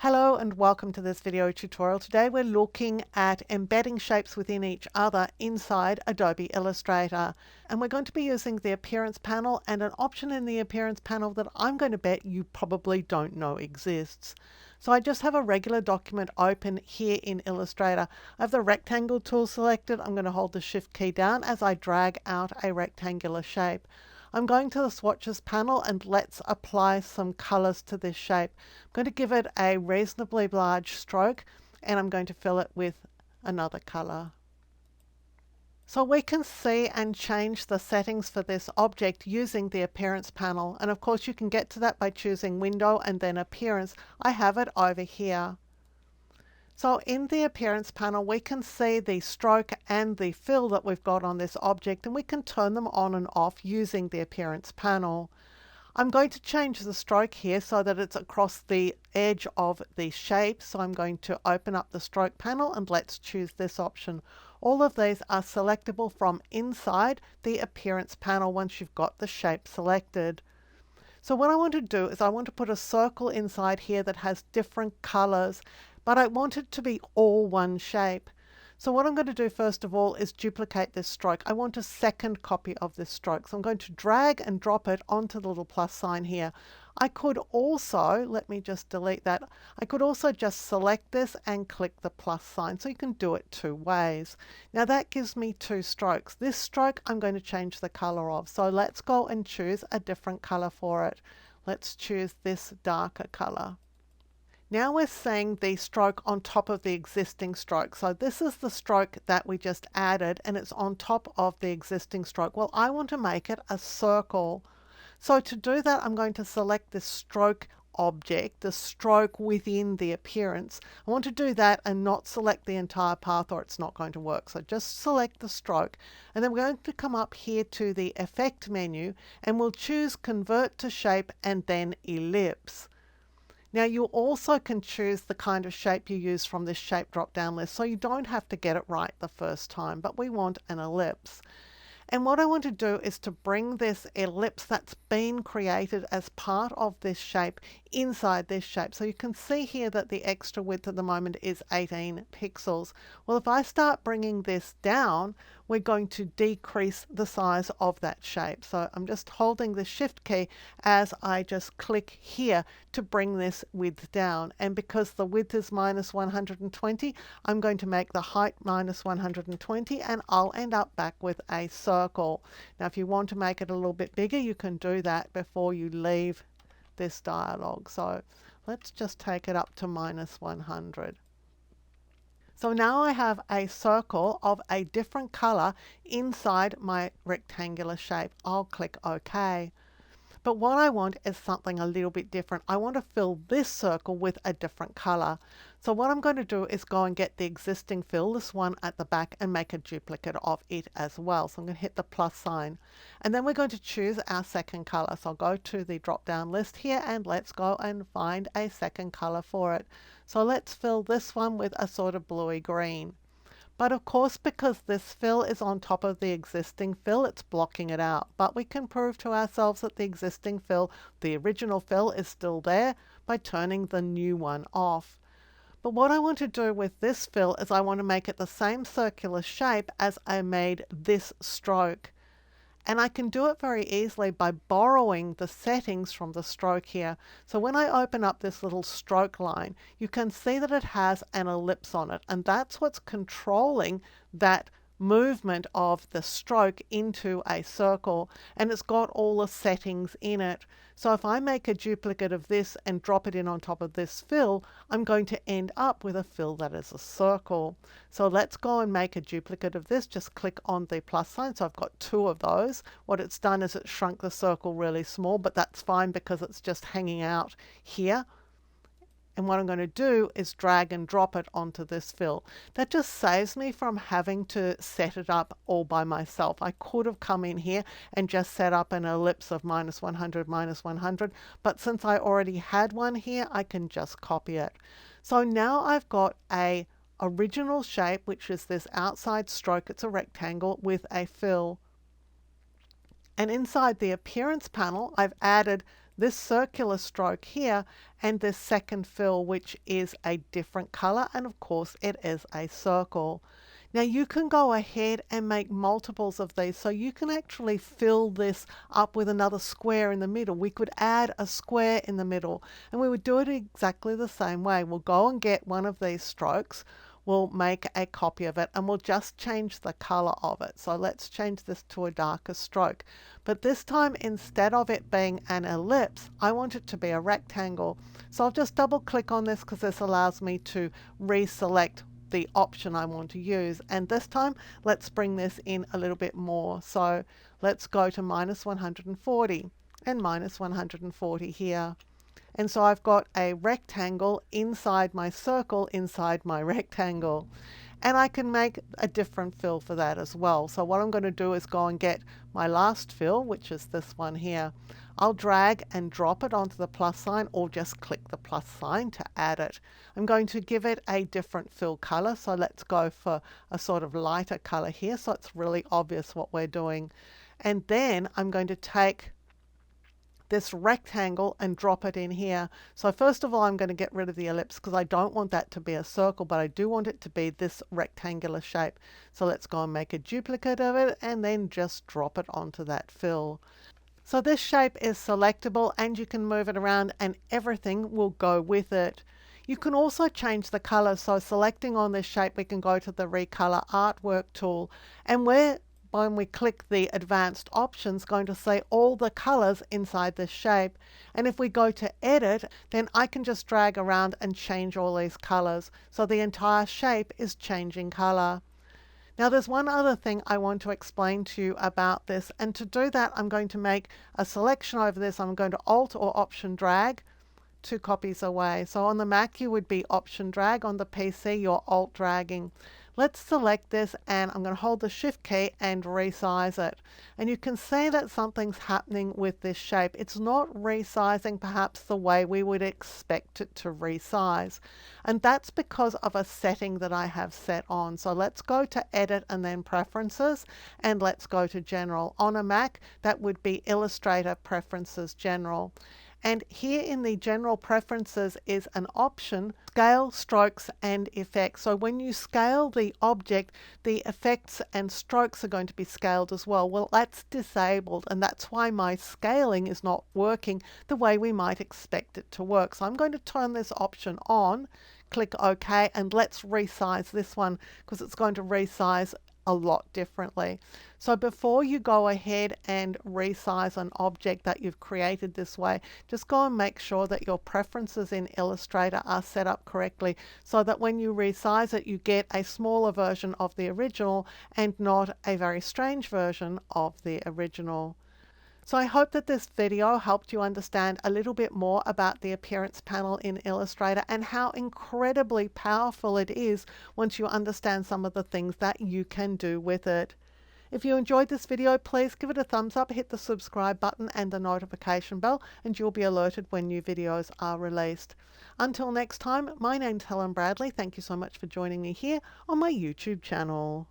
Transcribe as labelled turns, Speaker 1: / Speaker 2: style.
Speaker 1: Hello and welcome to this video tutorial. Today we're looking at embedding shapes within each other inside Adobe Illustrator. And we're going to be using the Appearance panel and an option in the Appearance panel that I'm going to bet you probably don't know exists. So I just have a regular document open here in Illustrator. I have the rectangle tool selected. I'm going to hold the Shift key down as I drag out a rectangular shape. I'm going to the swatches panel and let's apply some colors to this shape. I'm going to give it a reasonably large stroke and I'm going to fill it with another color. So we can see and change the settings for this object using the Appearance panel, and of course you can get to that by choosing Window and then Appearance. I have it over here. So in the Appearance panel we can see the stroke and the fill that we've got on this object, and we can turn them on and off using the Appearance panel. I'm going to change the stroke here so that it's across the edge of the shape. So I'm going to open up the stroke panel and let's choose this option. All of these are selectable from inside the Appearance panel once you've got the shape selected. So what I want to do is I want to put a circle inside here that has different colors, but I want it to be all one shape. So what I'm going to do first of all is duplicate this stroke. I want a second copy of this stroke. So I'm going to drag and drop it onto the little plus sign here. I could also, let me just delete that. I could also just select this and click the plus sign. So you can do it two ways. Now that gives me two strokes. This stroke I'm going to change the color of. So let's go and choose a different color for it. Let's choose this darker color. Now we're seeing the stroke on top of the existing stroke. So this is the stroke that we just added and it's on top of the existing stroke. Well, I want to make it a circle. So to do that, I'm going to select this stroke object, the stroke within the appearance. I want to do that and not select the entire path or it's not going to work. So just select the stroke, and then we're going to come up here to the Effect menu and we'll choose Convert to Shape and then Ellipse. Now you also can choose the kind of shape you use from this shape drop down list, so you don't have to get it right the first time, but we want an ellipse. And what I want to do is to bring this ellipse that's been created as part of this shape inside this shape. So you can see here that the extra width at the moment is 18 pixels. Well, if I start bringing this down, we're going to decrease the size of that shape. So I'm just holding the Shift key as I just click here to bring this width down. And because the width is minus 120, I'm going to make the height minus 120 and I'll end up back with a circle. Now if you want to make it a little bit bigger, you can do that before you leave this dialog. So let's just take it up to minus 100. So now I have a circle of a different color inside my rectangular shape. I'll click OK. But what I want is something a little bit different. I want to fill this circle with a different color. So what I'm going to do is go and get the existing fill, this one at the back, and make a duplicate of it as well. So I'm going to hit the plus sign. And then we're going to choose our second color. So I'll go to the drop down list here and let's go and find a second color for it. So let's fill this one with a sort of bluey green. But of course, because this fill is on top of the existing fill, it's blocking it out. But we can prove to ourselves that the existing fill, the original fill, is still there by turning the new one off. But what I want to do with this fill is I want to make it the same circular shape as I made this stroke. And I can do it very easily by borrowing the settings from the stroke here. So when I open up this little stroke line, you can see that it has an ellipse on it. And that's what's controlling that movement of the stroke into a circle, and it's got all the settings in it. So if I make a duplicate of this and drop it in on top of this fill, I'm going to end up with a fill that is a circle. So let's go and make a duplicate of this. Just click on the plus sign. So I've got two of those. What it's done is it shrunk the circle really small, but that's fine because it's just hanging out here. And what I'm going to do is drag and drop it onto this fill. That just saves me from having to set it up all by myself. I could have come in here and just set up an ellipse of minus 100, minus 100, but since I already had one here, I can just copy it. So now I've got a original shape, which is this outside stroke. It's a rectangle with a fill. And inside the Appearance panel, I've added this circular stroke here and this second fill, which is a different color, and of course it is a circle. Now you can go ahead and make multiples of these, so you can actually fill this up with another square in the middle. We could add a square in the middle, and we would do it exactly the same way. We'll go and get one of these strokes, we'll make a copy of it, and we'll just change the color of it. So let's change this to a darker stroke. But this time, instead of it being an ellipse, I want it to be a rectangle. So I'll just double click on this because this allows me to reselect the option I want to use. And this time, let's bring this in a little bit more. So let's go to -140 and -140 here. And so I've got a rectangle inside my circle inside my rectangle. And I can make a different fill for that as well. So what I'm going to do is go and get my last fill, which is this one here. I'll drag and drop it onto the plus sign, or just click the plus sign to add it. I'm going to give it a different fill color. So let's go for a sort of lighter color here, so it's really obvious what we're doing. And then I'm going to take this rectangle and drop it in here. So first of all, I'm going to get rid of the ellipse because I don't want that to be a circle, but I do want it to be this rectangular shape. So let's go and make a duplicate of it and then just drop it onto that fill. So this shape is selectable and you can move it around and everything will go with it. You can also change the color. So selecting on this shape, we can go to the Recolor Artwork tool, and when we click the advanced options, going to say all the colors inside this shape. And if we go to edit, then I can just drag around and change all these colors. So the entire shape is changing color. Now there's one other thing I want to explain to you about this, and to do that I'm going to make a selection over this. I'm going to Alt or Option drag 2 copies away. So on the Mac you would be Option drag, on the PC you're Alt dragging. Let's select this and I'm going to hold the Shift key and resize it. And you can see that something's happening with this shape. It's not resizing perhaps the way we would expect it to resize. And that's because of a setting that I have set on. So let's go to Edit and then Preferences, and let's go to General. On a Mac, that would be Illustrator Preferences General. And here in the General Preferences is an option, Scale, Strokes and Effects. So when you scale the object, the effects and strokes are going to be scaled as well. Well, that's disabled, and that's why my scaling is not working the way we might expect it to work. So I'm going to turn this option on, click OK, and let's resize this one because it's going to resize a lot differently. So before you go ahead and resize an object that you've created this way, just go and make sure that your preferences in Illustrator are set up correctly so that when you resize it, you get a smaller version of the original and not a very strange version of the original. So I hope that this video helped you understand a little bit more about the Appearance panel in Illustrator and how incredibly powerful it is once you understand some of the things that you can do with it. If you enjoyed this video, please give it a thumbs up, hit the subscribe button and the notification bell, and you'll be alerted when new videos are released. Until next time, my name's Helen Bradley. Thank you so much for joining me here on my YouTube channel.